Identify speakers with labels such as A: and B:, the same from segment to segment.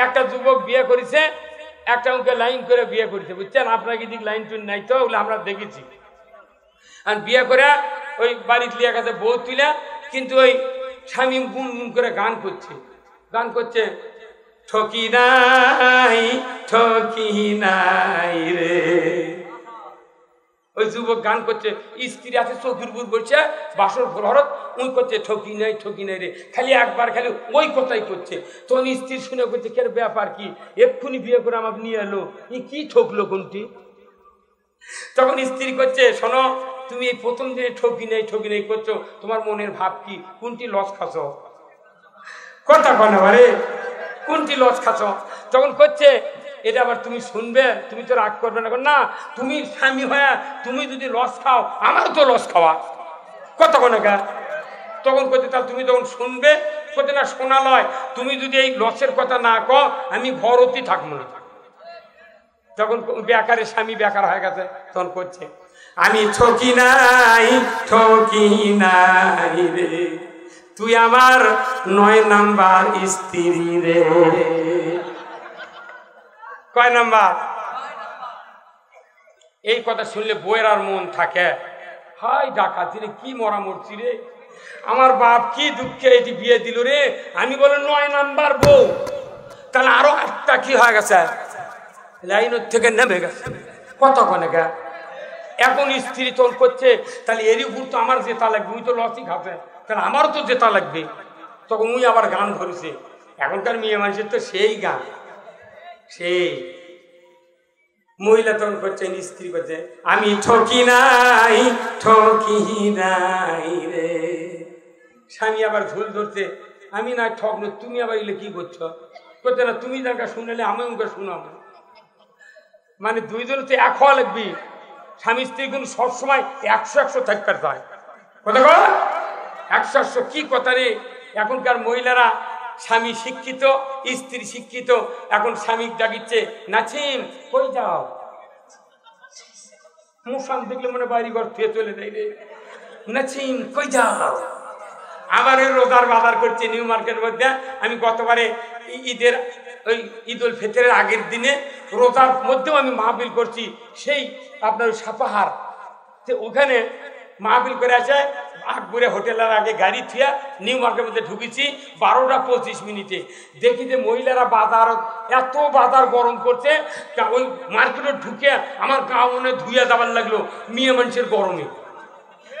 A: একটা যুবক বিয়ে করেছে, একটা ওকে লাইন করে বিয়ে করেছে, বুঝছেন? আপনার কি দিক লাইন টুন নাই তো, ওগুলো আমরা দেখেছি। আর বিয়ে করে ওই বাড়িতে লিয়া কাছে বউ তুলে, কিন্তু ওই স্বামী গুন গুন করে গান করছে, ঠকি নাই রে। ওই যুবক গান করছে, স্ত্রী আছে চোখের উপর বলছে, বাসর ঘরত ওই করছে ঠকি নাই রে, খালি একবার খালি ওই কথাই করছে। তখন স্ত্রী শুনে করছে, কে ব্যাপার কি, এক্ষুনি বিয়ে করে আমাকে নিয়ে এলো, কি ঠকলো কোনটি? তখন স্ত্রী করছে, শোনো, তুমি এই প্রথম দিনে ঠকি নাই করছো, তোমার মনের ভাব কি, কোনটি লস খাচ্ছ? কথা কন আরে, কোনটি লস খাচ্ছ? তখন করছে, এটা আবার তুমি শুনবে, তুমি তো রাগ করবে না, তুমি স্বামী হয়ে তুমি যদি লস খাও, আমারও তো লস খাওয়া, কথা কন গা। তখন করছে, তাহলে তুমি তখন শুনবে, করছে না শোনা লয়, তুমি যদি এই লসের কথা না কও, আমি ঘরতি থাকবো না। তখন বেকারের স্বামী বেকার হয়ে গেছে, তখন করছে, আমি ঠকি নাই রে, তুই আমার 9 নাম্বার স্ত্রী রে। কয় নাম্বার? এই কথা শুনলে বইয়ের আর মন থাকে, হাই ডাকাতি রে, কি মরা মরছি রে, আমার বাপ কি দুঃখে এটি বিয়ে দিল রে, আমি বলে 9 নাম্বার বউ, তাহলে আরো 8টা কি হয়ে গেছে, লাইনের থেকে নেমে গেছে, কতক্ষণে গা। এখন স্ত্রী তোল করছে, তাহলে এরই উপর তো আমার জেতা লাগবে, উই তো লসই খাবে, তাহলে আমারও তো জেতা লাগবে। তখন উই আবার গান ধরেছে, এখনকার মেয়ে মানুষের তো সেই গান, সেই মহিলা তখন করছে, স্ত্রী করছে, আমি ঠকি নাই রে। স্বামী আবার ঝুল ধরছে, আমি না ঠকনো, তুমি আবার এলে কি করছো? করছে না, তুমি যাকে শুনলে আমি ওকে শুনাবো, মানে দুইজন তো এক হওয়া লাগবি। স্বামী স্ত্রী কিন্তু সবসময় 100 থাকতে চায়, কথা কর 100 কি কথা রে। এখনকার মহিলারা, স্বামী শিক্ষিত, স্ত্রী শিক্ষিত, এখন স্বামী ডাকিচ্ছে, নাচিম কই যাও, মুসান দেখলে মনে বাড়ি ঘর ফিরে চলে যায় রে, নাচিম কই যাও। আবার ওই রোজার বাজার করছে নিউ মার্কেটের মধ্যে। আমি গতবারে ঈদের ওই ঈদ উল ফিতরের আগের দিনে রোজার মধ্যেও আমি মাহফিল করছি, সেই আপনার সাপাহার, ওখানে মাহফিল করে আসে আকবরে হোটেলের আগে গাড়ি থুয়া নিউ মার্কেটের মধ্যে ঢুকেছি 12টা 25 মিনিটে। দেখি যে মহিলারা এত বাজার গরম করছে, ওই মার্কেটে ঢুকে আমার গা মনে ধুইয়া যাবার লাগলো মেয়ে মানুষের গরমে।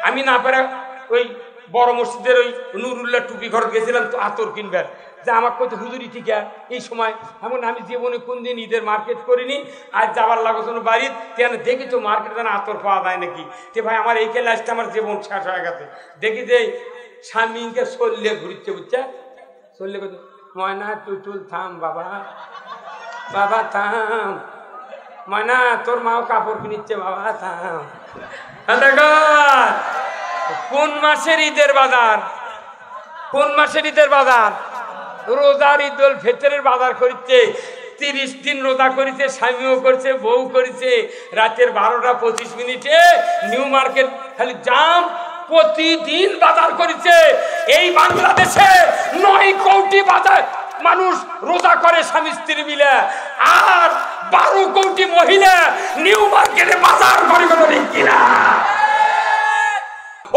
A: আমি না পারে ওই বড় মসজিদের ওই নুরুল্লাহ টুপি ঘর গেছিলাম তো আতর কিনবার, যে আমার কত হুজুরি টিকা এই সময়, এমন আমি জীবনে কোনদিন ঈদের মার্কেট করিনি, আর যাবার লাগছিল বাড়ির কেন দেখি তো মার্কেটে যেন আতর পাওয়া যায় নাকি। যে ভাই আমার এই খেলে আসতে আমার জীবন শেষ হয়ে গেছে। দেখি যে স্বামীকে চললে ঘুরিচ্ছে, বুঝছে, চললে কত, ময়না টুটুল থাম বাবা, বাবা থাম, ময়না তোর মাও কাপড় কিনিচ্ছে, বাবা থাম। কোন মাসের ঈদের বাজার, কোন মাসের ঈদের বাজার? রোজার ঈদ উল ফিতরের বাজার করিচ্ছে। 30 দিন রোজা করেছে, স্বামীও করছে, বউ করেছে। রাতের 12টা 25 মিনিটে নিউ মার্কেট খালি জাম, প্রতিদিন বাজার করেছে। এই বাংলাদেশে 9 কোটি বাজার মানুষ রোজা করে স্বামী স্ত্রী মিলে, আর 12 কোটি মহিলা নিউ মার্কেটে বাজার করে, কোনো ঠিক কিনা?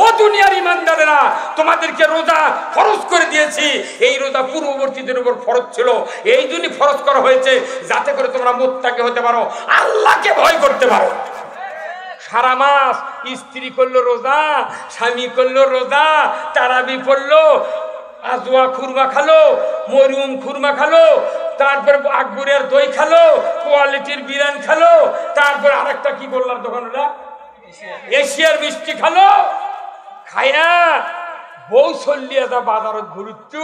A: ও দুনিয়ার ইমানদারেরা, তোমাদেরকে রোজা ফরজ করে দিয়েছি। এই রোজা পূর্ববর্তীদের উপর ফরজ ছিল, এই জন্যই ফরজ করা হয়েছে যাতে করে তোমরা মুত্তাকি হতে পারো, আল্লাহকে ভয় করতে পারো। সারা মাস স্ত্রী করলো রোজা, স্বামী করলো রোজা, তারাবি পড়লো, আজওয়া খুরমা খালো, মরিয়ম খুরমা খালো, তারপর আকবরের দই খালো, কোয়ালিটির বিরিয়ানি খালো, তারপর আরেকটা কি বললাম তখন, ওরা এশিয়ার মিষ্টি খালো। খায়া বউ চল্লিয়া যা বাজারত ঘুরুচ্ছু,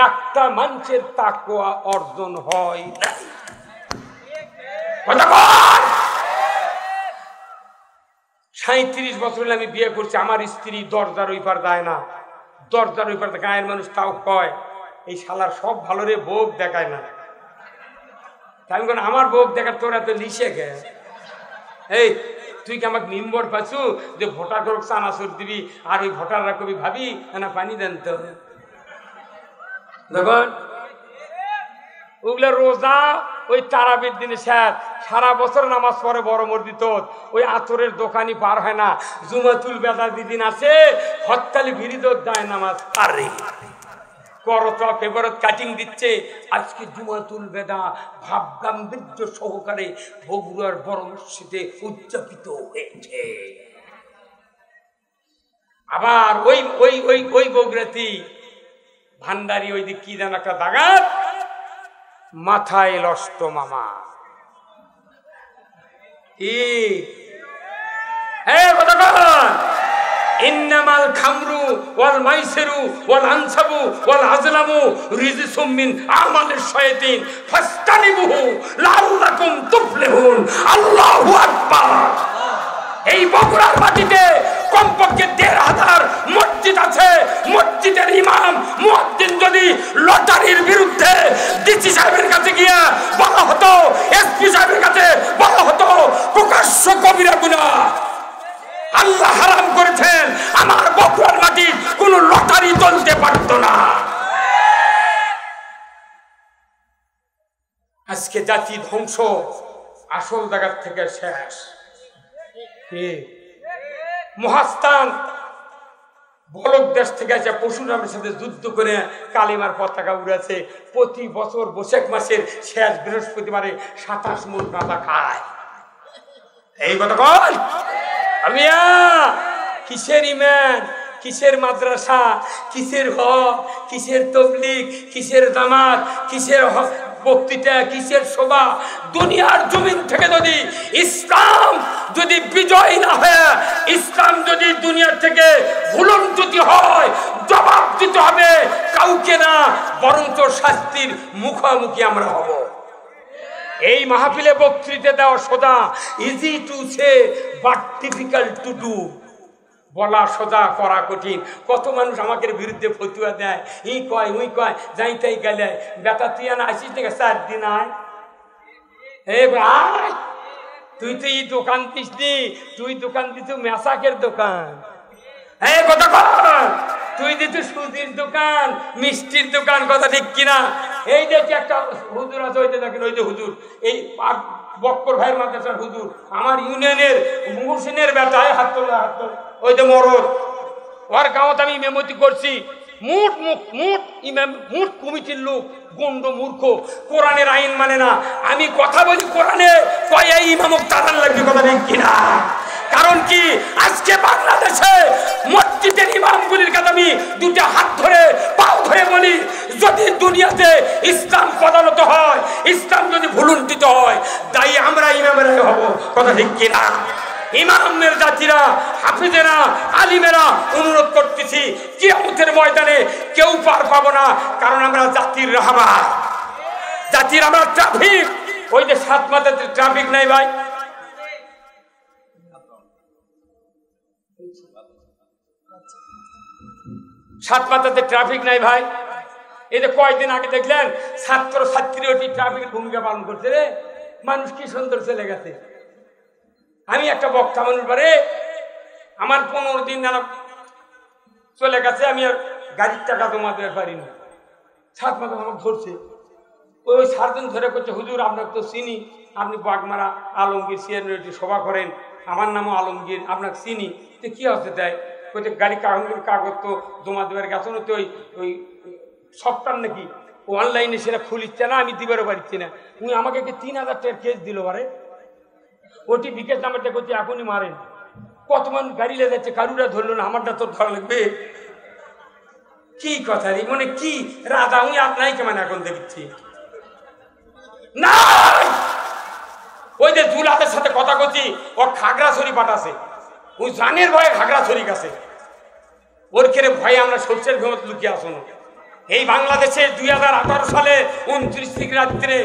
A: একটা মানুষের তাকওয়া অর্জন হয় না। 37 বছর হলে আমি বিয়ে করছি, আমার স্ত্রী দরজার ওই পার যায় না, দরজার ওই পার গায়ের মানুষ তাও কয় এই শালার সব ভালো রে, বউ দেখায় না। আমি কোন আমার বউ দেখার তোরা তো লিশে গে, এই তুই কি আমাকে নিম্বর পাচ্ছু যে ভোটার করে চানাচুর দিবি, আর ওই ভোটাররা কবি ভাবি না পানি দেন তো। দেখুন ওগুলো রোজা ওই তারাবির দিনে শেষ, সারা বছর নামাজ পড়ে বড় মসজিদ, ওই আতরের দোকানই পার হয় না। জুমাতুল বেদা দিদিন আছে হরতালি ভিড়িত দেয় নামাজ পারে করতা ফেভারত কাটিং দিচ্ছে। আজকে জুমাতুল বেদা ভাব গাম্ভীর্য সহকারে বগুড়ার বড় মসজিদে উদযাপিত হয়েছে। আবার ওই ওই ওই ওই বগুড়াতি ভান্ডারি ওই দিক কি যেন একটা দাগাত, মাথায় লষ্ট মামা কি ইন্নামাল খামরু ওয়াল মাইসিরু ওয়াল আনসাবু ওয়াল আজলামু রিজসুম মিন আমালিশ শায়াতিন ফাস্তানিবুহু লাআল্লাকুম তুফলিহুন। আল্লাহু আকবার। এই বগুড়ার মাটিতে কমপক্ষে ১৫০০ মসজিদ আছে। মসজিদের ইমাম মুয়াজ্জিন যদি লটারির বিরুদ্ধে ডিসি সাহেবের কাছে গিয়ে বলা হতো, এসপি সাহেবের কাছে বলা হতো, প্রকাশ্য কবিরা গুনাহ আল্লাহ হারাম করেছেন, আমার বগুড়ার মাটির কোন লটারি চলতে পারত না। আজকে জাতি ধ্বংস আসল জায়গার থেকে শেষ। মহাস্থান বলক দেশ থেকে এসে পশুরামের সাথে যুদ্ধ করে কালিমার পতাকা উড়েছে। প্রতি বছর বৈশাখ মাসের শেষ বৃহস্পতিবারে ২৭ মুঠ গাঁজা খায়। এই কথা কল আমিয়া কিসের ইমান, কিসের মাদ্রাসা, কিসের হক, কিসের তবলিগ, কিসের জামাত, কিসের বক্তৃতা, কিসের সভা। দুনিয়ার জমিন থেকে যদি ইসলাম যদি বিজয় না হয়, ইসলাম যদি দুনিয়ার থেকে ভুলন্তুতি হয়, জবাব দিতে হবে কাউকে না, বরঞ্চ শাস্তির মুখোমুখি আমরা হব। এই মাহফিলে বক্তৃতা দেওয়া সোজা, easy to say but difficult to do. বলা সোজা, করা কঠিন। কত মানুষ আমাকে বিরুদ্ধে ফতুয়া দেয়, ই কয় উই কয়, যাই তাই গেলে বেটা তুই না আসিস থেকে ৪ দিন আয়। এই ভাই তুই তো এই দোকান দিসনি, তুই দোকান দিত মেসাকের দোকান। এই কথা কর, তুই দিত সুজির দোকান, মিষ্টির দোকান, কথা ঠিক কিনা? এই যে একটা হুজুর আছে, ওই যে দেখেন, ওই যে হুজুর, এই বক্কর ভাইয়ের মাদ্রাসার হুজুর, আমার ইউনিয়নের মুহসিনের বেটায় হাত তোলা, হাত তোলা, ওই যে মরদ, ওর গাঁৱত আমি মেমতি করছি। মুঠ কমিটির লোক গন্ড মূর্খ, কোরআনের আইন মানে না। আমি কথা বলি কোরআনে, কয় এই ইমামক তারান লাগবে, কথা ঠিক কিনা? কারণ কি, আজকে বাংলাদেশে মসজিদের ইমামগুলির কাছে আমি দুটা হাত ধরে পাও ধরে বলি, যদি দুনিয়াতে ইসলাম পদানত হয়, ইসলাম যদি ভুলুন্ঠিত হয়, তাই আমরা ইমামেরাই হব, কথা ঠিক কিনা? ইমামের জাতিরা, হাফিজেরা, আলিমেরা অনুরোধ করতেছি, কিয়ামতের ময়দানে কেউ পার পাবো না, কারণ আমরা জাতির রাহবার, জাতির আমরা ট্রাফিক। ওই যে ৭ মাথাতে ট্রাফিক নাই ভাই, ৭ মাথাতে ট্রাফিক নাই ভাই। এই যে কয়েকদিন আগে দেখলেন ছাত্র ছাত্রী ওটি ট্রাফিকের ভূমিকা পালন করছে রে, মানুষ কি সুন্দর চলে গেছে। আমি একটা বক্তা মানুষ পারে, আমার ১৫ দিন চলে গেছে, আমি আর গাড়ির টাকা জমা দিতে পারিনি। ৭ মাথা আমাকে ধরছে, ওই 4 দিন ধরে করছে, হুজুর আপনাকে তো চিনি, আপনি বাগমারা আলমগীর সিএনটি সভা করেন, আমার নামও আলমগীর, আপনাকে চিনি, তো কী হচ্ছে তাই? বলছে গাড়ি কাগজ তো জমা দেওয়ার গেছে না, তো ওই সফটওয়্যার নাকি অনলাইনে সেটা খুলিচ্ছে না, আমি দিবারও পারছি না। উনি আমাকে ৩,০০০ টাকার কেস দিল, বারে ওটি বিকেশ নাম্বারটা করছে, এখনই মারেন। কত মানুষ গাড়ি লে যাচ্ছে, কারুরা ধরলো না, আমারটা তো ধরা লাগবে। কি কথা রে, মানে কি রাজা উনি আপনাই কেমন এখন দেখছি না। ওই যে জুলাদের সাথে কথা করছি, ও খাগড়াছড়ি পাঠাছে, ওই জানের ভয়ে খাগড়াছড়ি গেছে, ওর খেরে ভয়ে আমরা সর্ষের ভেমত লুকিয়ে আসো না। এই বাংলাদেশে 2018 সালে 29 তারিখ রাত্রে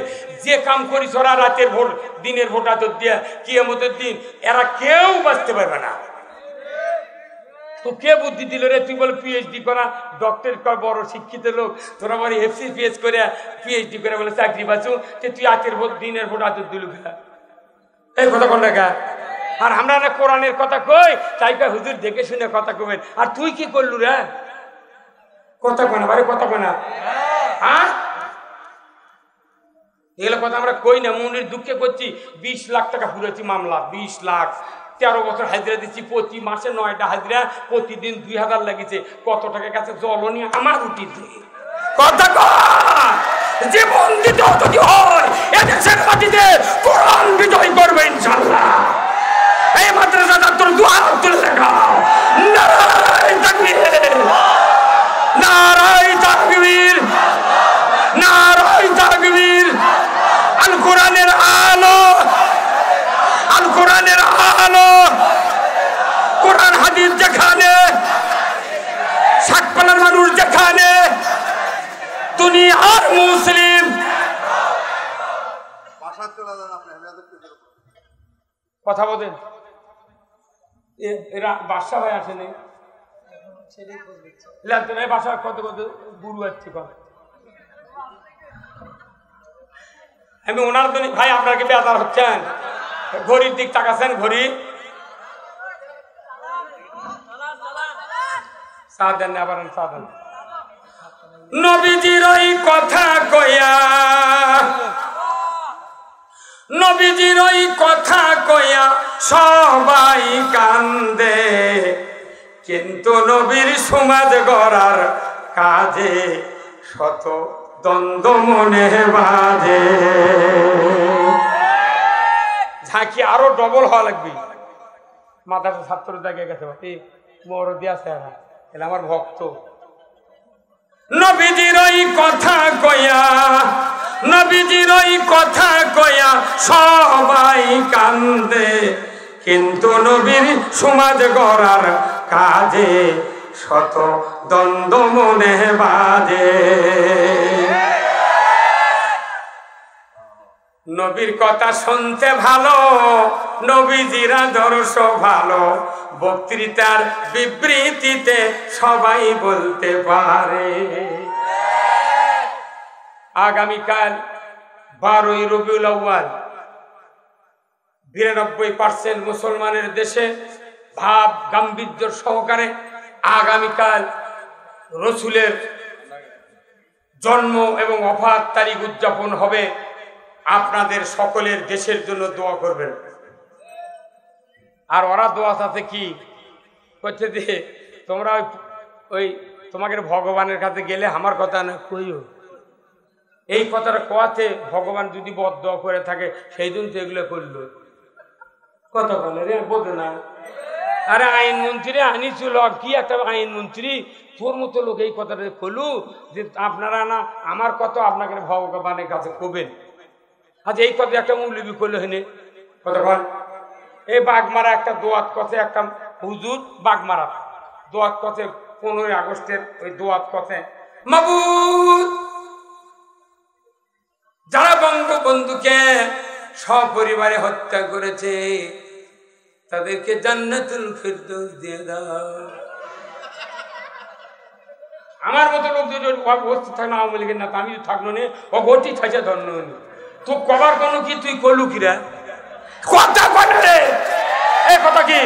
A: যে কাম করিস ওরা, রাতের ভোট দিনের ভোট আদর দিয়া কিয়ামতের দিন এরা কেউ বাঁচতে পারবে না। তো কে বুদ্ধি দিল রে? তুই বলে পিএইচডি করা ডক্টর বড় শিক্ষিত লোক, তোরা বলে FCPS করে পিএইচডি করে বলে চাকরি বাঁচু, তুই রাতের ভোট দিনের ভোট আদর দিল ফেলা, এই কথা কোন টাকা? আর আমরা না কোরআনের কথা কই, তাই কয় হুজুর দেখে শুনে কথা কবেন। আর তুই কি করলু রে? কথা কনা বারে, কথা কনা। হ্যাঁ এগুলো কথা আমরা কই না, মনের দুঃখে করছি। 20 লাখ টাকা পুরেছি মামলা, 20 লাখ, 13 বছর হাজিরা দিচ্ছি, প্রতি মাসে 9টা হাজিরা, প্রতিদিন 2000 লাগিছে। কত টাকা কাছে জলনি আমার উঠিছে কথা জীবন দিতে যদি হয় এদেশের মাটিতে কোরআন বিজয় করবে ইনশাআল্লাহ। এই মাদ্রাসা ছাত্র দুয়া তুলে দেখাও, নারায়ে তাকবীর, নারায়ে তাকবীর, নারায়ে তাকবীর। আল কোরআনের আলো, আল কোরআনের আলো, কোরআন হাদিস যেখানে, শাকপালার মানুষ যেখানে, দুনিয়ার মুসলিম। কথা বলেন, এরা বাদশা ভাই আসেনি, বাসা কত কত গুরু আসছে। আমি ওনার জন্য ভাই আপনার কি বেজার হচ্ছেন? ঘড়ির দিক তাকাচ্ছেন, ঘড়ি চা দেন না, আবার চা দেন। নবীজির ওই কথা কয়া, নবীজির ওই কথা কয়া সবাই কান্দে, কিন্তু নবীর সমাজ গড়ার কাজে শত দ্বন্দ্ব মনে বাজে। ঝাঁকি আরো ডবল হওয়া লাগবে। মাথাটা ছাত্র জায়গায় গেছে, মোর দিয়া চেহারা, এলে আমার ভক্ত। নবীজির ওই কথা কয়া, নবীজির ওই কথা কয়া সবাই কান্দে, কিন্তু নবীর সমাজ গড়ার কাজে শত দ্বন্দ্ব মনে বাজে। নবীর কথা শুনতে ভালো, নবীজির আদর্শ ভালো, বক্তৃতার বিবৃতিতে সবাই বলতে পারে। আগামীকাল 12ই রবিউল আউয়াল, 92% মুসলমানের দেশে ভাব গাম্ভীর্য সহকারে আগামীকাল রসুলের জন্ম এবং ওফাত তারিখ উদযাপন হবে। আপনাদের সকলের দেশের জন্য দোয়া করবেন। আর ওরা দোয়া সাথে কি করছে যে তোমরা ওই তোমাদের ভগবানের কাছে গেলে আমার কথা না কইও, এই কথাটা কোয়াতে ভগবান যদি বদদোয়া করে থাকে সেই দিন তো এগুলো করলো। কত বলে রে বোঝে না। আরে আইনমন্ত্রী আনিছিল, কি একটা আইনমন্ত্রী, তোর মতো লোক এই কথাটা কলু যে আপনারা না আমার কথা আপনাকে ভগবানের কাছে কবেন। আচ্ছা এই কথা একটা মৌলবি করলো হেনে কতক্ষণ। এই বাগমারা একটা দোয়াত কথে, একটা হুজুর বাগমারা দোয়াত কথে 15ই আগস্টের ওই দোয়াত কথে, মাবুদ যারা বঙ্গবন্ধুকে সপরিবারে হত্যা করেছে তাদেরকে জান্নাতুল ফিরদৌস দিয়ে দাও। আমার মতো লোক যদি উপস্থিত থাকে না আওয়ামী লীগের নেতা, আমি যদি থাকলো নে ও ঘটি থাকছে ধন্য তো কবার কোনো কি তুই কলু কিরা কথা কয় রে, এই কথা কি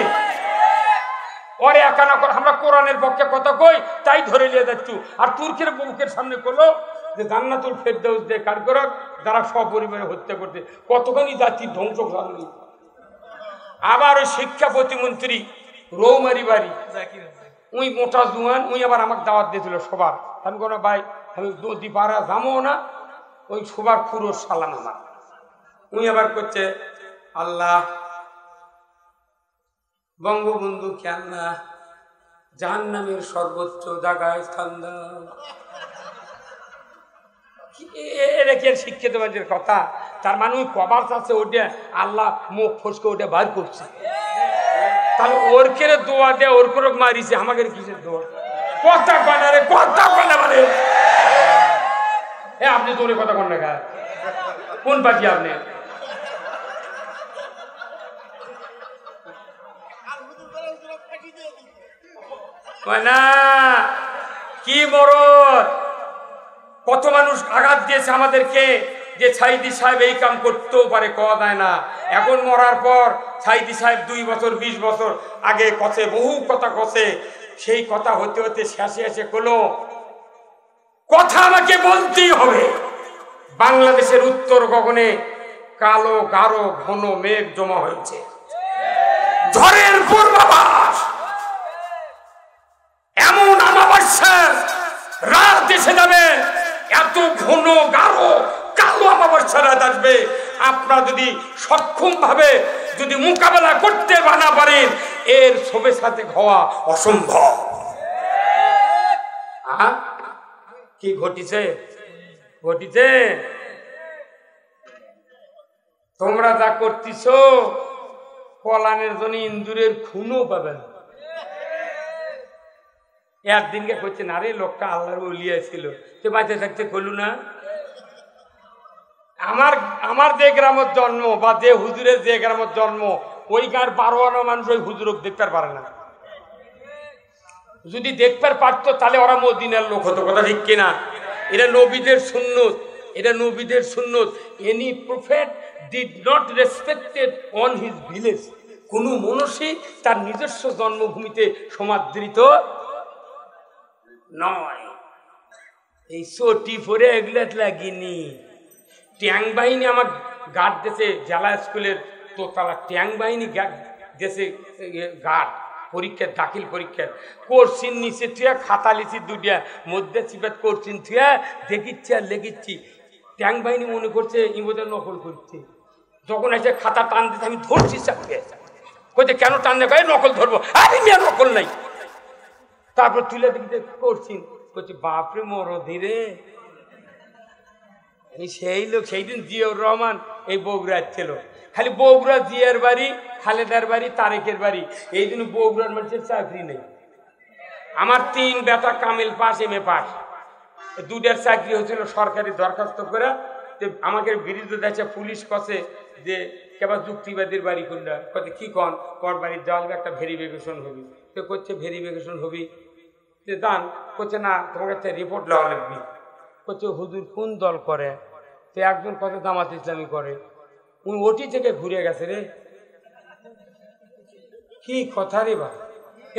A: ওরে একা না করে আমরা কোরআনের পক্ষে কথা কই তাই ধরে নিয়ে যাচ্ছু। আর তুর্কের বুকের সামনে করলো যে জান্নাতুল ফিরদৌস দিয়ে কার করক যারা সপরিবারে হত্যা করতে, কতখানি জাতির ধ্বংস করলি। আবার ওই শিক্ষা প্রতিমন্ত্রী রৌমারি বাড়ি উই মোটা জুয়ান, উই আবার আমাকে দাওয়াত দিয়েছিল সবার। আমি কোনো ভাই আমি নদী পাড়া যাবো না, ওই সবার পুরো সালাম আমার। উই আবার করছে আল্লাহ বঙ্গবন্ধু কেন না জাহান্নামের সর্বোচ্চ জায়গায় স্থান দাও। এটা কি শিক্ষিত মানুষের কথা? তার মানে ওই কবার চাচ্ছে ওটা আল্লাহ মুখ ফসকে ওটা বার করছে। তাহলে ওর কেড়ে দোয়া দেয়, ওর করে মারিছে, আমাকে কিসের দোয়া? কথা কয় রে, কথা কয় না মানে আপনি তোর কথা কন না গা, কোন পার্টি আপনি? না কি মরদ, কত মানুষ আঘাত দিয়েছে আমাদেরকে যে সাইদি সাহেব এই কাম করতেও পারে, কওয়া যায় না। এখন মরার পর সাইদি সাহেব 2 বছর 20 বছর আগে কথে বহু কথা কথে, সেই কথা হতে হতে শেষে এসে কোনো কথা আমাকে বলতেই হবে। বাংলাদেশের উত্তর গগনে কালো গাঢ় ঘন মেঘ জমা হয়েছে, ঝড়ের পূর্বাভাস। এমন অমাবস্যা রাত এসে যাবে, এত ঘন গাঢ় কালো অমাবস্যা রাত আসবে, আপনারা যদি সক্ষম ভাবে যদি মোকাবেলা করতে না পারেন, এর সবে সাথে হওয়া অসম্ভব। কি ঘটিছে ঘটিছে, তোমরা যা করতেছ পলানের জন্য ইন্দুরের খুনও পাবেন। একদিনকে করছে না রে, লোকটা আল্লাহর ওলিয়া ছিল, সে বাঁচে থাকতে করলু না। আমার যে গ্রামের জন্ম বা যে হুজুরের যে গ্রামের জন্ম, ওই গাঁর 12 আনা মানুষ ওই হুজুরক দেখতে পারে না। যদি দেখতে পারতো তাহলে ওরা মদিনার লোক হতো, কথা ঠিক কিনা? এটা নবীদের সুন্নত, এটা নবীদের সুন্নত। Any prophet did not respected on his village. কোন মনুষ্যই তার নিজস্ব জন্মভূমিতে সমাদৃত নয়। এই চটি পরে এগুলা লাগিনি। ট্যাং বাহিনী আমার গার্ড দেশে, জেলা স্কুলের দোতলা ট্যাং বাহিনী দেশে গার্ড পরীক্ষার দাখিল পরীক্ষার কোর্সিন নিচে থুয়া খাতা লিচি দুটিয়া মধ্যে চিপাত কোর্সিন থুয়া দেখিচ্ছি আর লেখিচ্ছি। ট্যাং বাহিনী মনে করছে ইমোদের নকল করছে। যখন এসে খাতা টান দিতে আমি ধরছি চাপকে, কোথায় কেন টান দেয়, নকল ধরবো, আরে মিয়া নকল নাই। তারপর তুলে দেখতে করছি, বলছি বাপরে মরো ধীরে। সেই লোক সেই দিন জিয়াউর রহমান এই বগুড়ার ছিল, খালি বগুড়া জিয়ার বাড়ি, খালেদার বাড়ি, তারেকের বাড়ি, এই জন্য বগুড়ার মানুষের চাকরি নেই। আমার 3 বেটা কামিল পাস, এম এ পাস, 2টার চাকরি হয়েছিল সরকারি দরখাস্ত করে। আমাকে বিরুদ্ধে দেখছে পুলিশ কছে যে কেবল যুক্তিবাদীর বাড়ি কোনটা, কত কি কন কর বাড়ির যাওয়া একটা ভেরিফিকেশন হবি। তো করছে ভেরিফিকেশন হবি, দান করছে না তোমাকে একটা রিপোর্ট লওয়া লাগবি। করছে হুজুর কোন দল করে? তো একজন কত জামাত ইসলামী করে, উনি ওটি থেকে ঘুরে গেছে রে। কি কথা রে বা,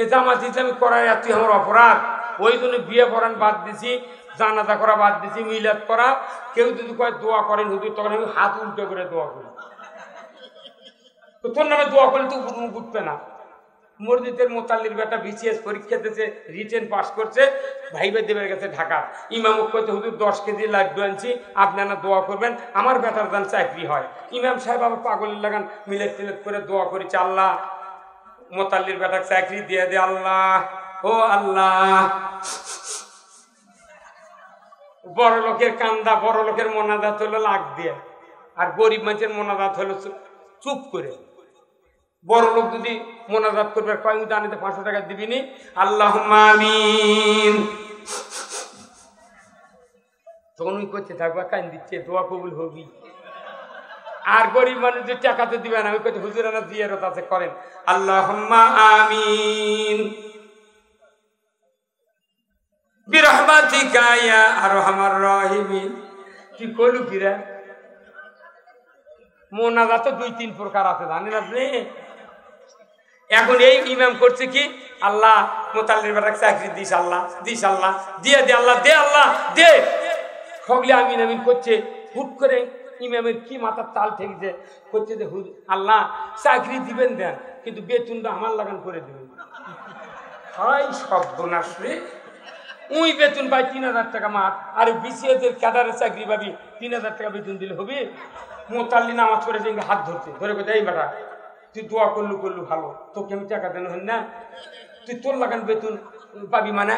A: এ জামাত ইসলামী করার এত আমার অপরাধ। ওই জন্য বিয়ে পড়ান বাদ দিছি, জানাজা করা বাদ দিছি, মিলাদ করা। কেউ যদি কয় দোয়া করেন হুজুর, তখন আমি হাত উল্টো করে দোয়া করি। তো তোর নামে দোয়া করলে তো উঠবে না। মসজিদের মোতাল্লির বেটা বিসিএস পরীক্ষা দিয়েছে, রিটেন পাস করছে, ভাইবে দেবের গেছে ঢাকা। ইমাম কইতে হুজুর 10 কেজি লাড্ডু আনছি, আপনারা দোয়া করবেন আমার বেটার দান চাকরি হয়। ইমাম সাহেব আবার পাগলের লাগান মিলেট টিলেট করে দোয়া করেছে, আল্লাহ মোতাল্লির বেটার চাকরি দিয়ে দে আল্লাহ, ও আল্লাহ। বড় লোকের কান্দা, বড় লোকের মোনাজাত হলো লাখ দিয়ে, আর গরিব মানুষের মোনাজাত হলো চুপ করে। বড় লোক যদি মোনাজাত করবে কয়েক দানিতে 500 টাকা দিবিনি, আল্লাহুম্মা আমিন। তখন ওই করতে থাকবা, কান দিচ্ছে, দোয়া কবুল হবি। আর গরিব মানুষ যে টাকা তো দিবেন, আমি কইতে হুজুর আনা জিয়ারত আছে করেন, আল্লাহুম্মা আমিন বিরহমাতিকা ইয়া আরহামার রাহিমিন। কি কইলু কিরা? মোনাজাত 2-3 প্রকার আছে, জানেন আপনি? এখন এই ইমাম করছে কি, আল্লাহ মোতাল্লির বেটাকে চাকরি দিস আল্লাহ, দিস আল্লাহ, দিয়ে দে আল্লাহ, দে আল্লাহ দে। সকলে আমিন আমিন করছে। হুট করে ইমামের কি মাথার তাল ঠেকছে, করছে যে আল্লাহ চাকরি দিবেন দেন, কিন্তু বেতনটা আমার লাগান করে দিবেন। হাই সর্বনাশ রে, ওই বেতন পাই 3000 টাকা মাঠ, আর বিসিএসের ক্যাডারের চাকরি পাবি 3000 টাকা বেতন দিলে হবে? মোতাল্লি নামাজ পড়ে হাত ধরছে, ধরে কোথায় এই বেটা তুই দোয়া করলু ভালো, তোকে আমি টাকা দেন হন না, তুই তোর লাগান বেতন পাবি, মানে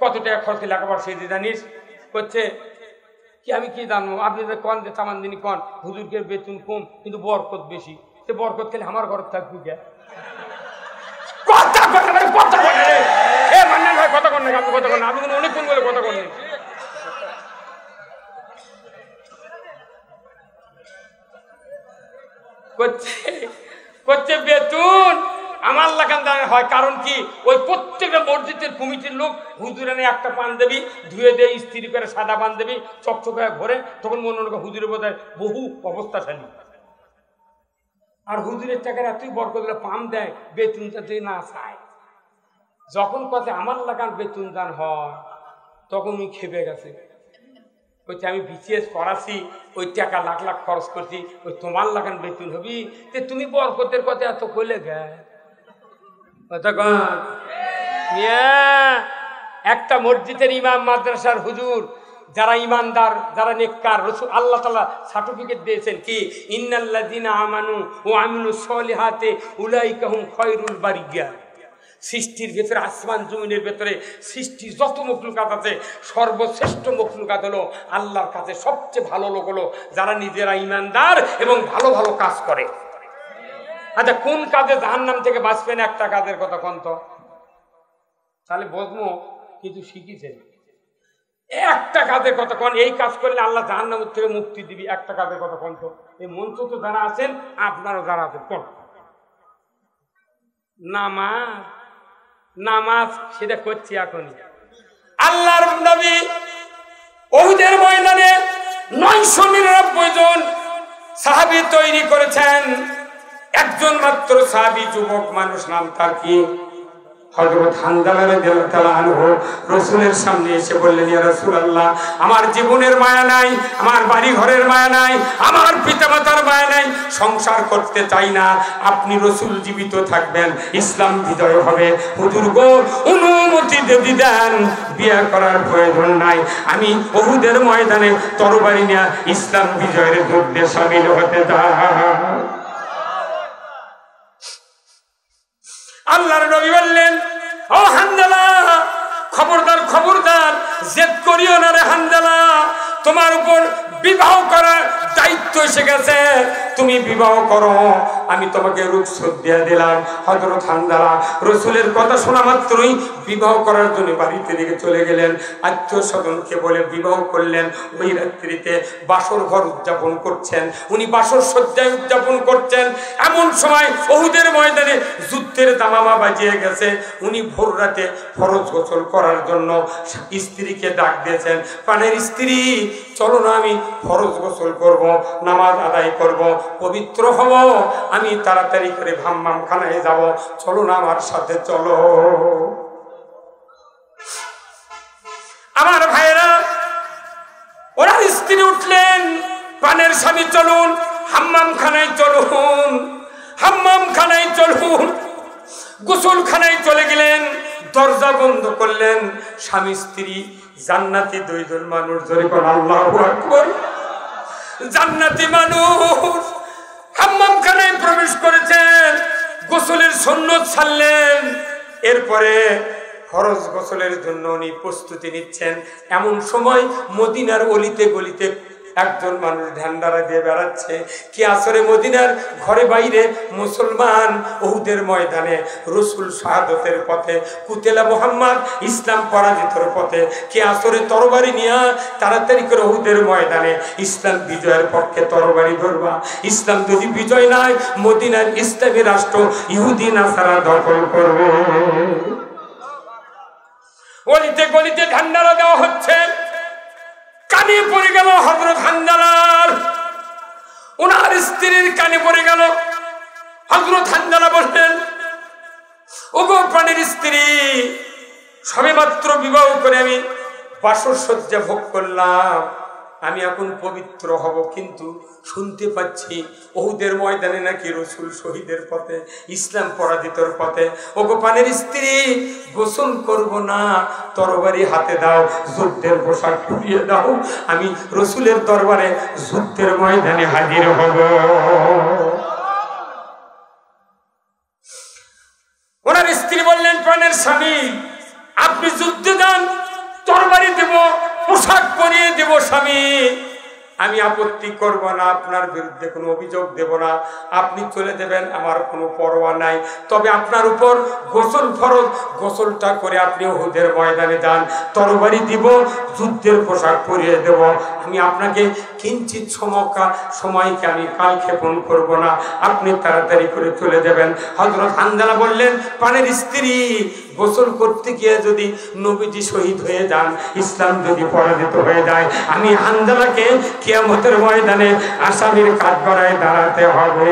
A: কত টাকা খরচ লেখাপড়া সেই জানিস? করছে কি আমি কি জানবো, আপনি যে কন যে সামান দিনই কন হুজুরকে বেতন কম কিন্তু বরকত বেশি, সে বরকত খেলে আমার ঘর থাকবি কে? কথা কথা কথা মানে কথা কন না, আপনি কথা কন না, আপনি অনেকক্ষণ বলে কথা কন। করছে বেতন আমার লাগান হয়, কারণ কি ওই প্রত্যেকটা মসজিদের কমিটির লোক হুজুরে একটা পাঞ্জাবি ধুয়ে দেয়, ইস্ত্রি করে সাদা পাঞ্জাবি চকচকে ঘরে, তখন মনে হয় হুজুরের বোধহয় বহু অবস্থাশালী। আর হুজুরের টাকার এতই বরকত পাম দেয়, বেতন যাতে না চায়। যখন কথা আমার লাগান বেতন দান হয়, তখন উনি খেপে গেছে। বলছে আমি বিসিএস পড়াছি, ওই টাকা লাখ লাখ খরচ করছি, ওই তোমার লাগান বেতন হবি, যে তুমি বরকতের কথা এত কইলে গে একটা মসজিদের ইমাম, মাদ্রাসার হুজুর, যারা ইমানদার, যারা নেককার, রসুল আল্লাহ তাআলা সার্টিফিকেট দিয়েছেন কি, ইন্নাল্লাযীনা আমানু ওয়া আমিলুস সলিহাতি উলাইকা হুম খায়রুল বারিয়া। সৃষ্টির ভেতরে, আসমান জমিনের ভেতরে সৃষ্টির যত মখলুকাত আছে, সর্বশ্রেষ্ঠ মখলুকাত হলো আল্লাহর কাছে সবচেয়ে ভালো লোক হলো যারা নিজেরা ইমানদার এবং ভালো ভালো কাজ করে। আচ্ছা, কোন কাজে জাহান্নাম থেকে বাঁচবেন? একটা কাজের কথা কোন তো, তাহলে বদমো কিছু শিখিছেন। একটা কাজের কথা কোন, এই কাজ করলে আল্লাহ জাহান্নাম থেকে মুক্তি দিবি। একটা কাজের কথা কোন তো, এই মঞ্চ তো যারা আছেন, আপনারও যারা আছেন, কোন নামাজ? নামাজ সেটা করছি এখনই। আল্লাহর নবী উহুদের ময়দানে 999 জন সাহাবী তৈরি করেছেন। একজন মাত্র সাহাবী, যুবক মানুষ, নাম তার কি, হযরত হানজালা রাদিয়াল্লাহু তাআলা আনহু রাসূলের সামনে এসে বললেন, ইয়া রাসূলুল্লাহ, আমার জীবনের মায়া নাই, আমার বাড়ি ঘরের মায়া নাই, আমার পিতামাতার মায়া নাই, সংসার করতে চাই না, আপনি রাসূল জীবিত থাকবেন, ইসলাম বিজয় হবে, হুজুর গো অনুমতি যদি দেন বিয়ে করার প্রয়োজন নাই, আমি উহুদের ময়দানে তরবারি নিয়ে ইসলাম বিজয়ের যুদ্ধে শামিল হতে চাই। আল্লাহর নবী বললেন, ও হানজালা, খবরদার খবরদার, জেদ করিও না রে হানজালা, তোমার উপর বিবাহ করার দায়িত্ব এসে গেছে, তুমি বিবাহ করো, আমি তোমাকে রুখসত দিয়ে দিলাম। হযরত হানজালা রাসূলের কথা শোনা মাত্রই বিবাহ করার জন্য বাড়িতে দিকে চলে গেলেন, আত্মীয় স্বজনকে বলে বিবাহ করলেন। ওই রাত্রিতে বাসর ঘর উদযাপন করছেন, উনি বাসর সজ্জায় উদযাপন করছেন। এমন সময় উহুদের ময়দানে যুদ্ধের দামামা বাজিয়ে গেছে। উনি ভোর রাতে ফরজ গোসল করার জন্য স্ত্রীকে ডাক দিয়েছেন, প্রাণের স্ত্রী, চলো না আমি ফরজ গোসল করব, নামাজ আদায় করব, পবিত্র হব, আমি তাড়াতাড়ি করে হাম্মাম খানায় যাব, চলো না আমার সাথে চলো। আমার ভাইরা, ওনার স্ত্রী উঠলেন, প্রাণের স্বামী চলুন, হাম্মাম খানায় চলুন, হাম্মাম খানায় চলুন। গোসলখানায় চলে গেলেন, দরজা বন্ধ করলেন। স্বামী স্ত্রী জান্নাতি দুইজন মানুষ, জোরে কোন আল্লাহু আকবার, জান্নাতি মানুষ হাম্মামখানায় প্রবেশ করেছেন, গোসলের সুন্নত ছাড়লেন, এরপরে ফরজ গোসলের জন্য উনি প্রস্তুতি নিচ্ছেন। এমন সময় মদিনার অলিতে গলিতে একজন মানুষ ঢান্ডারা দিয়ে বেড়াচ্ছে। কি আসরে মদিনার ঘরে বাইরে মুসলমান উহুদের ময়দানে রসুল শাহাদতের পথে, কুতেলা মুহাম্মদ ইসলাম পরাজিতর পথে, কি আসরে তরবারি নিয়ে তাড়াতাড়ি করে উহুদের ময়দানে ইসলাম বিজয়ের পক্ষে তরবারি ধরবা। ইসলাম যদি বিজয় নাই, মদিনার ইসলামী রাষ্ট্র ইহুদি নাসারা দখল করবে। অলিতে গলিতে ঢান্ডারা দেওয়া হচ্ছে। কানে পড়ে গেল হযরত হানজালার, ওনার স্ত্রীর কানে পড়ে গেল। হযরত হানজালা বললেন, ওগো প্রাণের স্ত্রী, সবে মাত্র বিবাহ করে আমি বাসর সজ্জা ভোগ করলাম, আমি এখন পবিত্র হব, কিন্তু শুনতে পাচ্ছি উহুদের ময়দানে নাকি রসুল শহীদের পথে, ইসলাম পরাজিতর পথে। ওগো প্রাণের স্ত্রী, গোসল করব না, তরবারি হাতে দাও, যুদ্ধের পোশাক পরিয়ে দাও, আমি রসুলের দরবারে যুদ্ধের ময়দানে হাজির হব। ওনার স্ত্রী বললেন, প্রাণের স্বামী, আপনি যুদ্ধে যান, তরবারি দেব, পোশাক পরিয়ে দেব স্বামী, আমি আপত্তি করব না, আপনার বিরুদ্ধে কোনো অভিযোগ দেব না, আপনি চলে যাবেন, আমার কোনো পরোয়া নাই। তবে আপনার উপর গোসল ফরজ, গোসলটা করে আপনি উহুদের ময়দানে যান, তরবারি দিব, যুদ্ধের পোশাক পরিয়ে দেব, আমি আপনাকে কিঞ্চিত সময়কে আমি কাল ক্ষেপণ করব না, আপনি তাড়াতাড়ি করে চলে যাবেন। হযরত হানজালা বললেন, প্রাণের স্ত্রী, গোসল করতে গিয়ে যদি নবীজি শহীদ হয়ে যান, ইসলাম যদি পরাজিত হয়ে যায়, আমি হানজালাকে কিয়ামতের ময়দানে আসামির কাঠগড়ায় দাঁড়াতে হবে।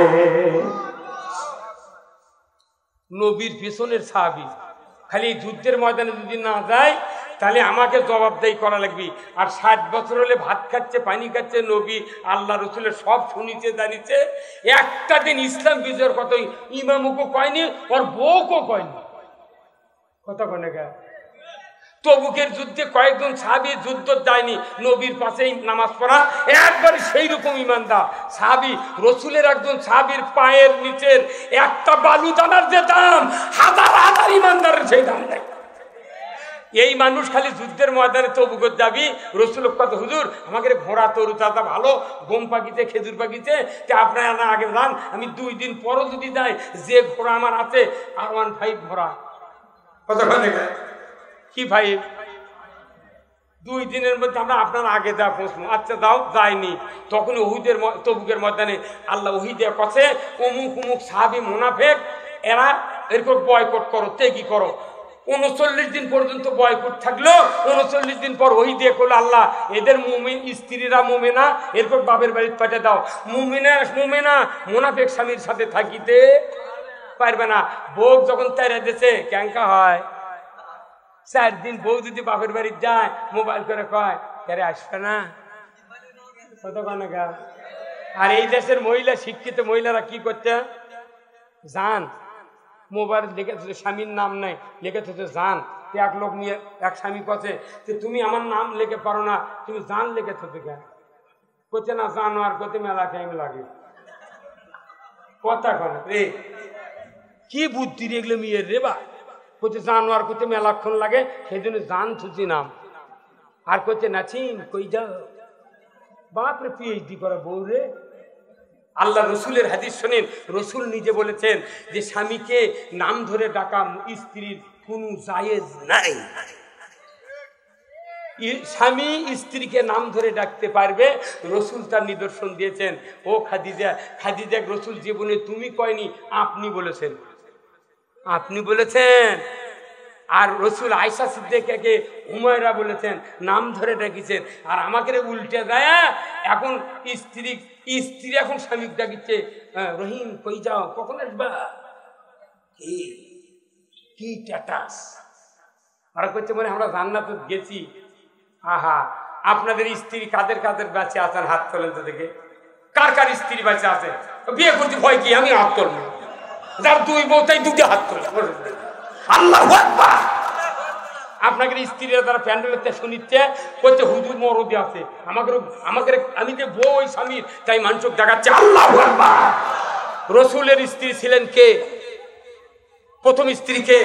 A: নবীর পিছনের সাহাবী খালি যুদ্ধের ময়দানে যদি না যায়, তাহলে আমাকে জবাবদাহি করা লাগবে। আর 60 বছর হলে ভাত খাচ্ছে, পানি খাচ্ছে, নবী আল্লাহ রসুলের সব শুনিছে জানিছে, একটা দিন ইসলাম বিজয়ের কথা ইমামুকে কয়নি, ওর বউকেও কয়নি। কথা কনে গা তবুকের যুদ্ধে কয়েকজন সাহাবী যুদ্ধ যায়নি, নবীর পাশেই নামাজ পড়া, একবার সেই রকম ইমানদার সাহাবী। রসুলের একজন সাহাবীর পায়ের নিচের একটা বালু দানার যে দাম, হাজার হাজার ইমানদারের সেই দাম নেই। এই মানুষ খালি যুদ্ধের ময়দানে তবুকত যাবি, রসুল কত হুজুর আমাকে ঘোড়া তরু চাঁদা ভালো, গম পাকিতে খেজুর পাকিতে, তে আপনারা না আগে যান, আমি 2 দিন পরও যদি যাই, যে ঘোড়া আমার আছে R15 ঘোড়া। কত কি ভাই 2 দিনের মধ্যে আমরা আপনার আগে যা পৌঁছবো। আচ্ছা যাও, যায়নি। তখন ওহুদের তবুকের ময়দানে আল্লাহ ওহী দিয়ে কছে, অমুক অমুক সাহাবী মুনাফিক, এরা এরকম বয়কট করো, তেগি করো। 39 দিন পর্যন্ত বয়কট থাকলো। 39 দিন পর ওহী দিয়ে করলো, আল্লাহ এদের মুমিন স্ত্রীরা মুমিনা, এরপর বাপের বাড়িতে পাঠিয়ে দাও। মুমিনা মুনাফিক স্বামীর সাথে থাকিতে পারবে না। বউ যখন তেরে দিয়েছে ক্যাঙ্কা হয়। 4 দিন বউ যদি বাপের বাড়ি যায়, মোবাইল করে কয় তেরে আসবে না। আর এই দেশের মহিলা, শিক্ষিত মহিলারা কি করতে জান, মোবাইল লিখেছে স্বামীর নাম নাই, লিখেছে জান। এক লোক নিয়ে এক স্বামী কছে যে তুমি আমার নাম লিখে পারো না, তুমি জান লিখেছো কেন? করছে না জানোয়ার করতে মেলা টাইম লাগে। কথা কন রে, কি বুদ্ধি রেগলে মেয়ের রে বা, করছে জানোয়ার করতে মেলাক্ষণ লাগে, সেই জন্য জান থুচি নাম। আর করছে নাচিন কই যাও, বাপরে PhD করা বউ রে। আল্লাহ রসুলের হাদিস শোনেন, রসুল নিজে বলেছেন যে স্বামীকে নাম ধরে ডাকা স্ত্রীর কোনো জায়েজ নাই। স্বামী স্ত্রীকে নাম ধরে ডাকতে পারবে, রসুল তার নিদর্শন দিয়েছেন। ও খাদিজা, খাদিজা রসুল জীবনে তুমি কয়নি, আপনি বলেছেন, আপনি বলেছেন। আর রসুল আয়েশা সিদ্দিকাকে হুমায়রা বলেছেন, নাম ধরে ডাকিছেন। আর আমাকে উল্টে দেয়, এখন স্ত্রী এখন স্বামীকে ডাকিচ্ছে, রহিম কই যাও, কখন আসবা, কি স্ট্যাটাস। আর করছে মানে আমরা জান্নাতে গেছি। আহা, আপনাদের স্ত্রী কাদের কাদের বেঁচে আছেন হাত তোলেন তো দেখে। কার কার স্ত্রী বেঁচে আছে? বিয়ে করতে ভয় কি, আমি হাত তুলবো। যার 2 বউ তাই 2টি হাত তোলে। আল্লাহু আকবার। আপনাদের স্ত্রীরা তারা প্যান্ডেলের শুনিচ্ছে, করছে হুজুর মরদে আছে, আমাকে আমি যে বউ ওই স্বামীর, তাই মানুষক দেখাচ্ছে। আল্লাহু আকবার। রসুলের স্ত্রী ছিলেন কে? প্রথম স্ত্রীকে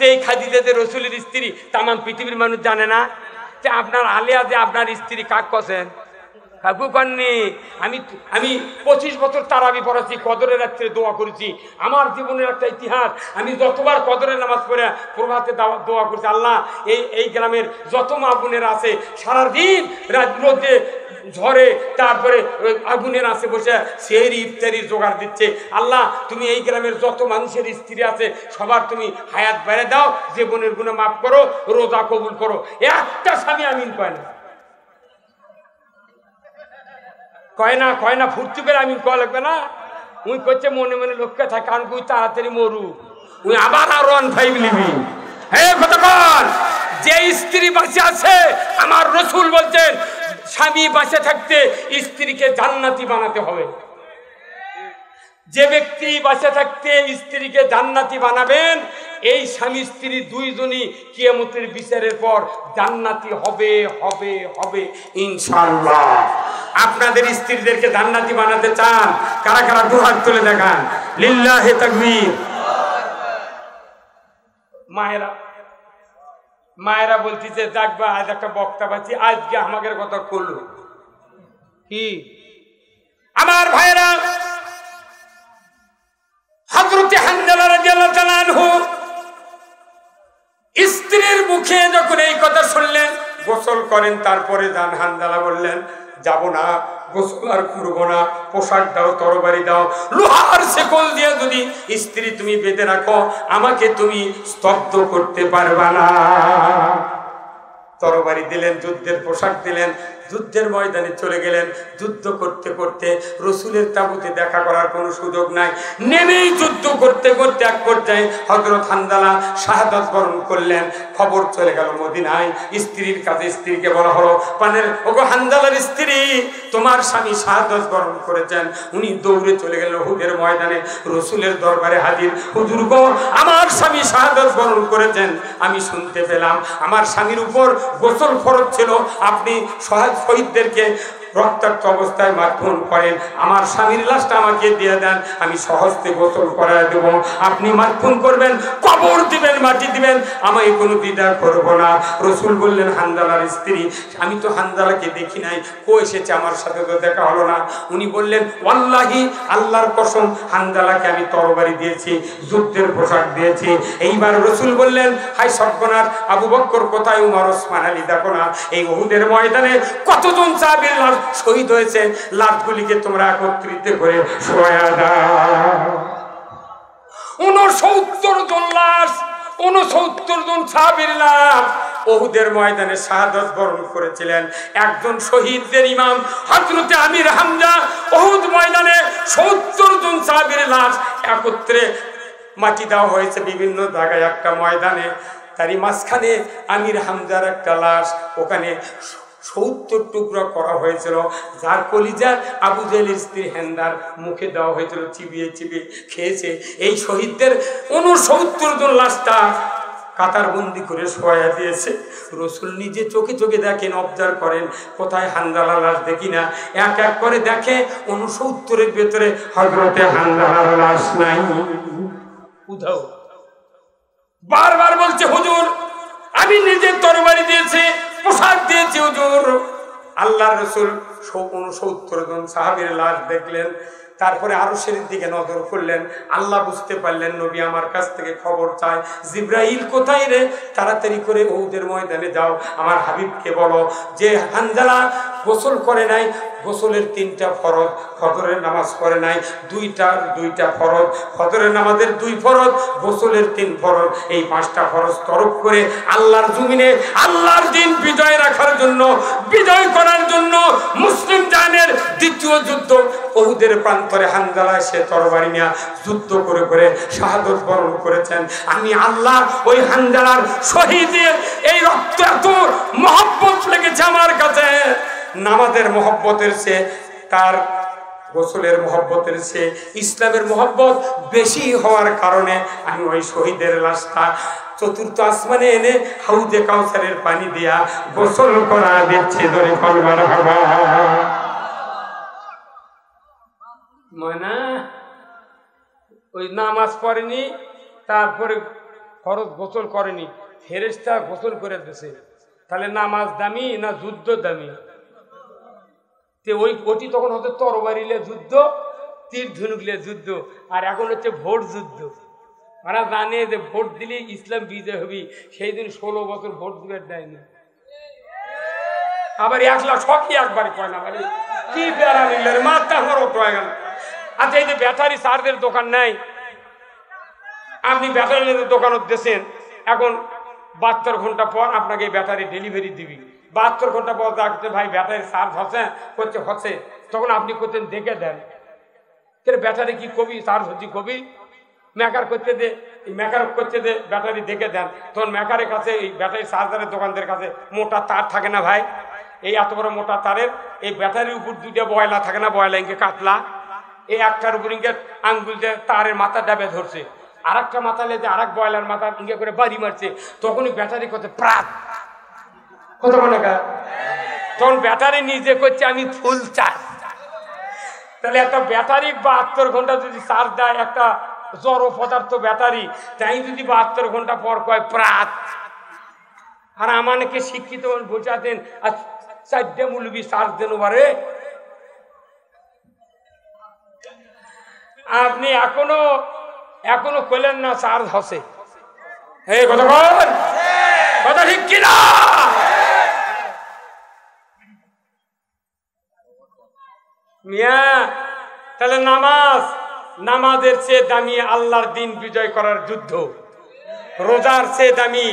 A: এই খাদিজা যে রসুলের স্ত্রী, তাম পৃথিবীর মানুষ জানে না। যে আপনার আলিয়া যে আপনার স্ত্রী কাক কছেন, কাকু কননি। আমি 25 বছর তারাবি পড়াচ্ছি, কদরের রাত্রে দোয়া করেছি। আমার জীবনের একটা ইতিহাস, আমি যতবার কদরের নামাজ পড়ে প্রভাতে দোয়া করছি, আল্লাহ এই গ্রামের যত মা বোনেরা আছে সারাদিন রোদে ঝড়ে তারপরে আগুনের আছে বসে সেহরি ইফতারির জোগাড় দিচ্ছে, আল্লাহ তুমি এই গ্রামের যত মানুষের স্ত্রী আছে সবার তুমি হায়াত বেড়ে দাও, জীবনের গুনাহ মাফ করো, রোজা কবুল করো। একটা স্বামী আমিন কয় না ফুর্তি করে আমিন কয়া লাগবে না। উই করছে মনে মনে লক্ষ্যে থাকে, কারণ তুই তাড়াতাড়ি মরু, উই আবার R15 নিবি। হে কতক্ষণ যে স্ত্রী বাঁচে আছে, আমার রসুল বলছেন স্বামী বাঁচে থাকতে স্ত্রীকে জান্নাতি বানাতে হবে। যে ব্যক্তি বাঁচে থাকতে স্ত্রীকে জান্নাতি বানাবেন, এই স্বামী স্ত্রী 2 জনই কিয়ামতের বিচারের পর জান্নাতি হবে হবে হবে ইনশাআল্লাহ। আপনাদের স্ত্রীদেরকে জান্নাতি বানাতে চান? কারা কারা 2 হাত তুলে দেখান। লিল্লাহি তাকবীর। মায়েরা বলতেছে দেখবা আজ একটা বক্তা পাচ্ছি, আজকে আমাদের কথা করলো কি। আমার ভাইরা, হযরত হানজালা রাদিয়াল্লাহু তাআলা আনহু স্ত্রীর মুখে যখন এই কথা শুনলেন, গোসল করেন তারপরে যান। হানজালা বললেন যাব না, গোসল আর করবো না, পোশাক দাও, তরবারি দাও, লোহার শেকল দিয়ে যদি স্ত্রী তুমি বেঁধে রাখো, আমাকে তুমি স্তব্ধ করতে পারবা না। তরবারি দিলেন, যুদ্ধের পোশাক দিলেন, যুদ্ধের ময়দানে চলে গেলেন। যুদ্ধ করতে করতে রসুলের তাঁবুতে দেখা করার কোনো সুযোগ নাই, নেমেই যুদ্ধ করতে করতে এক পর্যায়ে হযরত হানজালা শাহাদাত বরণ করলেন। খবর চলে গেল মদিনায়। স্ত্রীর কাছে স্ত্রীকে বলা হলো, পানের ওগো হানজালার স্ত্রী, তোমার স্বামী শাহাদাত বরণ করেছেন। উনি দৌড়ে চলে গেলেন উহুদের ময়দানে, রসুলের দরবারে হাজির। হুজুর গো, আমার স্বামী শাহাদাত বরণ করেছেন, আমি শুনতে পেলাম আমার স্বামীর উপর গোসল ফরজ ছিল, আপনি শহীদদেরকে রক্তাক্ত অবস্থায় মারধর করেন, আমার স্বামীর লাশটা আমাকে দিয়ে দেন, আমি সহজে গোসল করায় দেব, আপনি মারধর করবেন, কবর দিবেন, মাটি দিবেন, আমি কোনো দ্বিধা করব না। রসুল বললেন, হানজালার স্ত্রী, আমি তো হানজালাকে দেখি নাই, কো এসেছে, আমার সাথে তো দেখা হলো না। উনি বললেন, ওয়াল্লাহি, আল্লাহর কসম, হানজালাকে আমি তরবারি দিয়েছি, যুদ্ধের পোশাক দিয়েছি। এইবার রসুল বললেন, হাই সর্বনাশ, আবু বকর কোথায়, উমর, ওসমান, আলী দেখো না এই উহুদের ময়দানে কতজন সাহাবীর লাশ শহীদ হয়েছে, লাশগুলিকে তোমরা একত্রিত করে শোয়া দাও। 69 জন লাশ, 69 জন সাহাবীর লাশ উহুদের ময়দানে শাহাদাত বরণ করেছিলেন। একজন শহীদদের ইমাম হযরতে আমির হামজা, উহুদ ময়দানে 70 জন সাহাবীর লাশ একত্রে মাটি দেওয়া হয়েছে বিভিন্ন জায়গায় একটা ময়দানে। তারই মাঝখানে আমির হামজার একটা লাশ, ওখানে 70 টুকরা করা হয়েছিল, যার কলিজা আবু জেহেলের স্ত্রী হেন্দার মুখে দেওয়া হয়েছিল, চিবিয়ে চিবিয়ে খেয়েছে। এই শহীদদের 69 জন লাশটা কাতার বন্দি করে শোয়া দিয়েছে। রসুল নিজে চোখে চোখে দেখেন, অবজার্ভ করেন, কোথায় হানজালা লাশ দেখি না। এক এক করে দেখে 69-এর ভেতরে হযরতে হানজালার লাশ নাই। উধাও। বারবার বলছে, হুজুর আমি নিজে তরবারি দিয়েছি, পোশাক দিয়েছি হুজুর। আল্লাহর রাসূল 69 জন সাহাবীর লাশ দেখলেন। তারপরে আরশের দিকে নজর করলেন, আল্লাহ বুঝতে পারলেন নবী আমার কাছ থেকে খবর চায়। জিব্রাইল কোথায় রে, তাড়াতাড়ি করে উহুদের ময়দানে যাও, আমার হাবিবকে বলো যে হানজালা গোসল করে নাই, গোসলের 3টা ফরজ, ফজরের নামাজ পড়ে নাই, 2টা ফরজ, ফজরের নামাজের 2 ফরজ, গোসলের 3 ফরজ, এই 5টা ফরজ তরক করে আল্লাহর জমিনে আল্লাহর দিন বিজয় রাখার জন্য, বিজয় করার জন্য মুসলিম জানের দ্বিতীয় যুদ্ধ উহুদের প্রান্তরে হানজালা সে তরবারি নিয়ে যুদ্ধ করে করে শাহাদাত বরণ করেছেন। আমি আল্লাহ ওই হানজালার শহীদের এই রক্ত এত মহব্বত লেগেছে আমার কাছে, নামাজের মহব্বতের চেয়ে, তার গোসলের মহব্বতের চেয়ে ইসলামের মহব্বত বেশি হওয়ার কারণে আমি ওই শহীদের লাশটা 4th আসমানে এনে হাউজে কাউসারের পানি দিয়া গোসল করা দিচ্ছে। ধরে ফলবার হবা ময়না ওই নামাজ পড়েনি, তারপরে ফরজ গোসল করেনি, ফেরেশতা গোসল করে দিয়েছে। তাহলে নামাজ দামি না যুদ্ধ দামি? ওটি তখন হতো তরবারিলে যুদ্ধ, তীর ধনুকলে যুদ্ধ, আর এখন হচ্ছে ভোট যুদ্ধ। ওরা জানে যে ভোট দিলে ইসলাম বিজয় হবি, সেই দিন 16 বছর ভোট দিবার দেয়নি। আবার 1 লাখ সখী একবারে কয় না, মানে কি বেড়া নিলেন মাথা খরচ হয়ে গেল। আচ্ছা, এই যে ব্যাটারি চার্জের দোকান নেই, আপনি ব্যাটারির দোকানত দিয়েছেন, এখন 72 ঘন্টা পর আপনাকে ব্যাটারি ডেলিভারি দিবি। 72 ঘন্টা পর দেখতে ভাই ব্যাটারি চার্জ হচ্ছে, তখন আপনি করতেন দেখে দেন, ব্যাটারি কি কবি চার্জ হচ্ছে কবি, মেকার করতে দে ব্যাটারি দেখে দেন। তখন মেকারের কাছে এই ব্যাটারি চার্জারের দোকানদের কাছে মোটা তার থাকে না ভাই, এই এত বড় মোটা তারের এই ব্যাটারির উপর 2টা বয়লা থাকে না, বয়লা ইঙ্কে কাতলা, এই একটার উপর ইঙ্কে আঙ্গুল দিয়ে তারের মাথা ডাবে ধরছে, আর একটা মাথা লেগে আর এক বয়লার মাথা ইঙ্কে করে বাড়ি মারছে, তখনই ব্যাটারি করতে প্রাত কত মনে কর, তখন ব্যাটারি নিজে করছে আমি ফুল চার্জ। তাহলে একটা ব্যাটারি 72 ঘন্টা যদি চার্জ দেয়, একটা জড় পদার্থ ব্যাটারি, তাই যদি 72 ঘন্টা পর কয় প্রাত। আর আমাকে শিক্ষিত বোঝাতেন আর 4টে মুলবি চার্জ দেন বারে, আপনি এখনো কইলেন না চার্জ হসে। এই কথা ঠিক কিনা? মিয়া, তাহলে নামাজের চেয়ে দামি আল্লাহর দিন বিজয় করার যুদ্ধ, রোজার চেয়ে দামি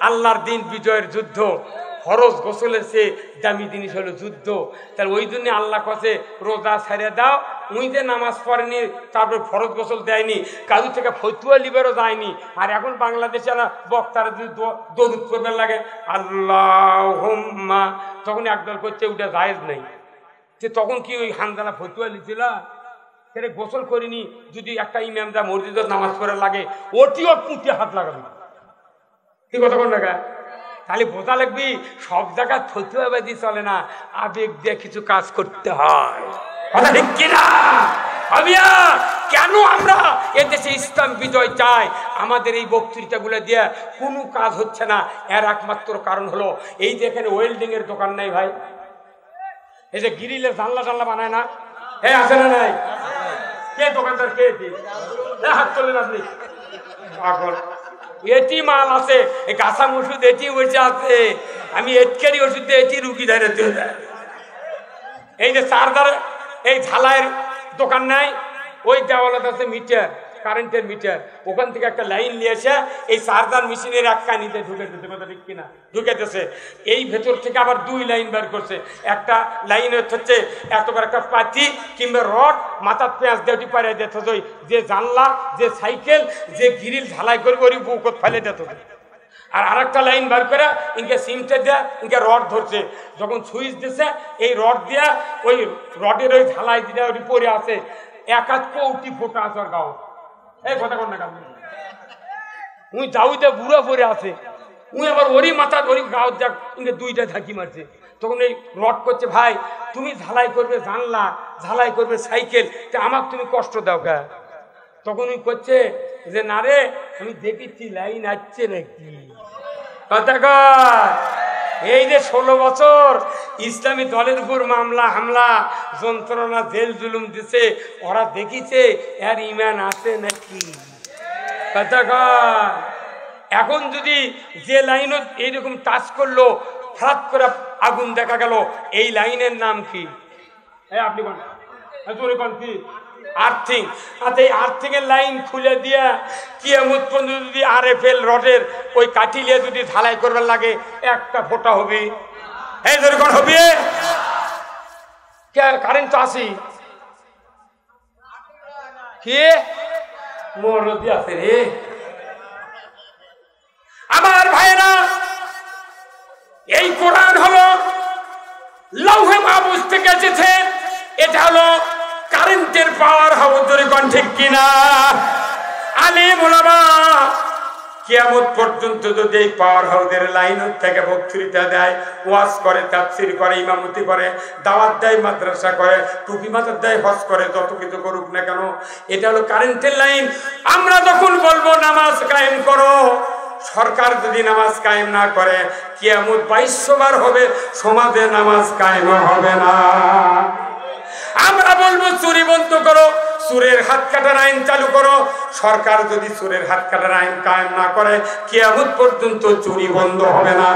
A: আল্লাহর দিন বিজয়ের যুদ্ধ, ফরজ গোসলের সে দামি জিনিস হলো যুদ্ধ। তাহলে ওই জন্য আল্লাহ কাছে রোজা ছাড়িয়ে দাও, উই যে নামাজ পড়েনি তারপর ফরজ গোসল দেয়নি, কাজু থেকে ফতুয়া লিবারও যায়নি। আর এখন বাংলাদেশে বক্তারা যদি দরুদ করবার লাগে আল্লাহুম্মা, তখন একদল করছে ওটা জায়েজ নেই। তখন কি ওই হানজালা ফতুয়া লিছিল সেটা গোসল করিনি, যদি একটা ইমাম যা মসজিদের নামাজ পড়ার লাগে ওটিও পুঁতে হাত লাগাবে, ঠিক কথা কোন জায়গায়? তাহলে বোঝা লাগবি সব জায়গায় ফতুয়াবাজি চলে না, আবেগ দিয়ে কিছু কাজ করতে হয়, কথা ঠিক কিনা? ভাবিয়া কেন আমরা এদেশে ইসলাম বিজয় চাই? আমাদের এই বক্তৃতাগুলো দিয়ে কোনো কাজ হচ্ছে না, এর একমাত্র কারণ হলো এই যে এখানে ওয়েল্ডিং এর দোকান নাই ভাই, এই যে গ্রিলের জানলা টানলা বানায় না, এই আছে না নাই? কে দোকানদার, কে হাত তোলেন আপনি? এখন এটি মাল আছে, এই গাছাম ওষুধ এটি বসে আছে, আমি এটকারি ওষুধ দিয়ে এটি রুগী ধরে দেয়। এই যে চার্জার এই ঝালাইয়ের দোকান নাই, ওই দেওয়ালাতে আছে মিটার, কারেন্টের মিটার, ওখান থেকে একটা লাইন নিয়ে এসে এই চার্জার মেশিনের এক কানিতে ঢুকে দিতে, কথা ঠিক কিনা? ঢুকেতেছে, এই ভেতর থেকে আবার 2 লাইন বের করছে। একটা লাইন হচ্ছে এতবার একটা পাতি কিংবা রড মাথার পেঁয়াজ দিয়ে পাড়িয়ে দিতে, যে জানলা, যে সাইকেল, যে গ্রিল ঝালাই করবে ওই বুকত ফেলে দিত। আর আরেকটা লাইন বার করে ইনকে সিমটা দেয়া ইনকে রড ধরছে, যখন সুইচ দিছে এই রড দিয়া ওই রডের ওই ঝালাই দিয়ে ওই পরে আছে 1 কোটি ফোটা আছে আর গাও। এই কথা কোন না কাজ উই যাউতে বুড়া পরে আছে, উই আবার ওরই মাথা ওরই গাও যাক ইনকে 2টা ঝাঁকি মারছে। তখন এই রড করছে, ভাই তুমি ঝালাই করবে জানলা, ঝালাই করবে সাইকেল, তা আমাকে তুমি কষ্ট দাও কে? তখন ওই করছে যে না রে, আমি দেখেছি লাইন আসছে নাকি, কথা কয়। এই যে 16 বছর ইসলামী দলের উপর মামলা হামলা যন্ত্রণা জেল জুলুম দিছে, ওরা দেখিছে এর ইমান আছে নাকি, কথা কয়। এখন যদি যে লাইনও এইরকম টাচ করলো হঠাৎ করে আগুন দেখা গেল, এই লাইনের নাম কি? আপনি কোন কি? আর্থিং। আচ্ছা, এই আর্থিং এর লাইন খুলে দিয়া কিয়ামত পর্যন্ত যদি RFL রডের ওই কাঠিলিয়া যদি ঢালাই করবার লাগে একটা ফোঁটা হবে? এই যেরকম হবে কারেন্ট তো আসি কি মরদি আছে রে আমার ভাইরা। এই কোরআন হলো লৌহে মাহফুজ থেকে এসেছে, এটা হলো কারেন্টের পাওয়ার হাউস, ঠিক কিনা? আলেম ওলামা কিয়ামত পর্যন্ত যদি এই পাওয়ার হাউসের লাইন থেকে বক্তৃতা দেয়, ওয়াজ করে, তাফসীর করে, ইমামতি করে, দাওয়াত দেয়, মাদ্রাসা করে, টুপি মাথার দেয়, হজ করে, যত কিছু করুক না কেন, এটা হলো কারেন্টের লাইন। আমরা যখন বলবো নামাজ কায়েম করো, সরকার যদি নামাজ কায়েম না করে কিয়ামত 2200 বার হবে, সমাজে নামাজ কায়েম হবে না। আমরা বলবো চুরি বন্ধ করো, চোরের হাত কাটার আইন চালু করো, সরকার যদি চোরের হাত কাটার আইন কায়েম না করে কিয়ামত পর্যন্ত চুরি বন্ধ হবে না।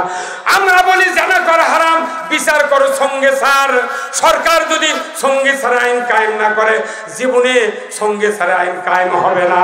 A: আমরা বলি জানা করা হারাম, বিচার করো সঙ্গে সার, সরকার যদি সঙ্গে সার আইন কায়েম না করে জীবনে সঙ্গে সার আইন কায়েম হবে না।